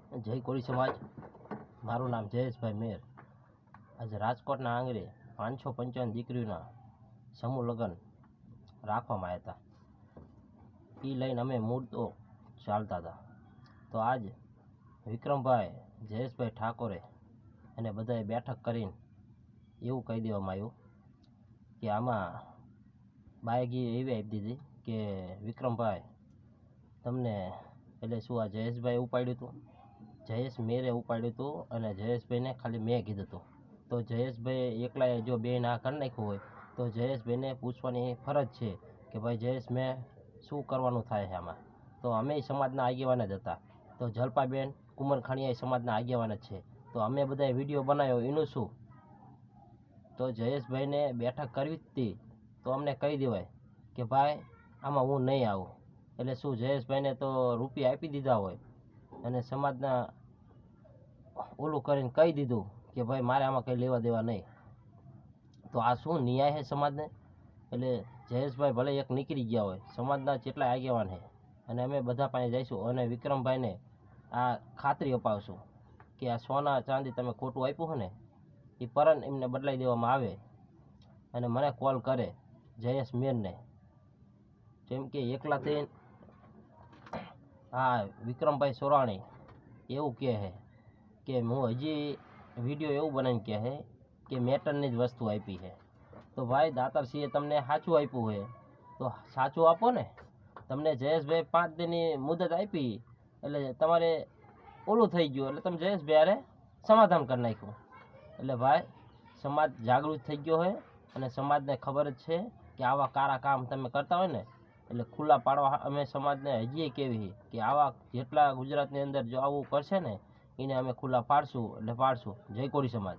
જય કોળી સમાજ. મારું નામ જયેશભાઈ મેર. આજે રાજકોટના આંગણે 555 દીકરીઓના સમૂહ લગ્ન રાખવામાં આવ્યા હતા. એ લઈને અમે મૂળ તો ચાલતા હતા. તો આજ વિક્રમભાઈ જયેશભાઈ ઠાકોરે અને બધાએ બેઠક કરીને એવું કહી દેવામાં આવ્યું કે આમાં બાયગી એવી આપી દીધી કે વિક્રમભાઈ તમને એટલે શું આ જયેશભાઈ ઉપાડ્યું હતું, જયેશ મેરે ઉપાડ્યું હતું અને જયેશભાઈને ખાલી મેં કીધું હતું. તો જયેશભાઈ એકલાએ જો બે ના કરી નાખ્યું હોય તો જયેશભાઈને પૂછવાની ફરજ છે કે ભાઈ જયેશ મેં શું કરવાનું થાય છે આમાં. તો અમે સમાજના આગેવાન જ હતા. તો જલપાબેન કુંમરખાણીયા સમાજના આગેવાન જ છે. તો અમે બધાએ વિડીયો બનાવ્યો એનું શું. તો જયેશભાઈને બેઠક કરવી જ હતી તો અમને કહી દેવાય કે ભાઈ આમાં હું નહીં આવું. એટલે શું જયેશભાઈને તો રૂપિયા આપી દીધા હોય અને સમાજના ઓલું કરીને કહી દીધું કે ભાઈ મારે આમાં કંઈ લેવા દેવા નહીં. તો આ શું ન્યાય છે સમાજને? એટલે જયેશભાઈ ભલે એક નીકળી ગયા હોય, સમાજના જેટલા આગેવાન છે અને અમે બધા પાસે જઈશું અને વિક્રમભાઈને આ ખાતરી અપાવશું કે આ સોના ચાંદી તમે ખોટું આપ્યું છે ને એ પરન એમને બદલાઈ દેવામાં આવે. અને મને કોલ કરે જયેશ મેરને, જેમ કે એકલાથી હા વિક્રમભાઈ સોરાણી એવું કહે છે કે હું હજી વિડીયો એવું બનાવીને કહે છે કે મેટરની જ વસ્તુ આપી છે. તો ભાઈ દાતારસિંહે તમને સાચું આપ્યું હોય તો સાચું આપો ને. તમને જયેશભાઈ 5 દિનની મુદત આપી એટલે તમારે ઓલું થઈ ગયું એટલે તમે જયેશભાઈ અરે સમાધાન કરી નાખ્યું. એટલે ભાઈ સમાજ જાગૃત થઈ ગયો હોય અને સમાજને ખબર જ છે કે આવા કારા કામ તમે કરતા હોય ને એટલે ખુલ્લા પાડવા અમે સમાજને હજી કેવી કે આવા જેટલા ગુજરાતની અંદર જો આવું કરશે ને એને અમે ખુલ્લા પાડશું એટલે પાડશું. જય કોળી સમાજ.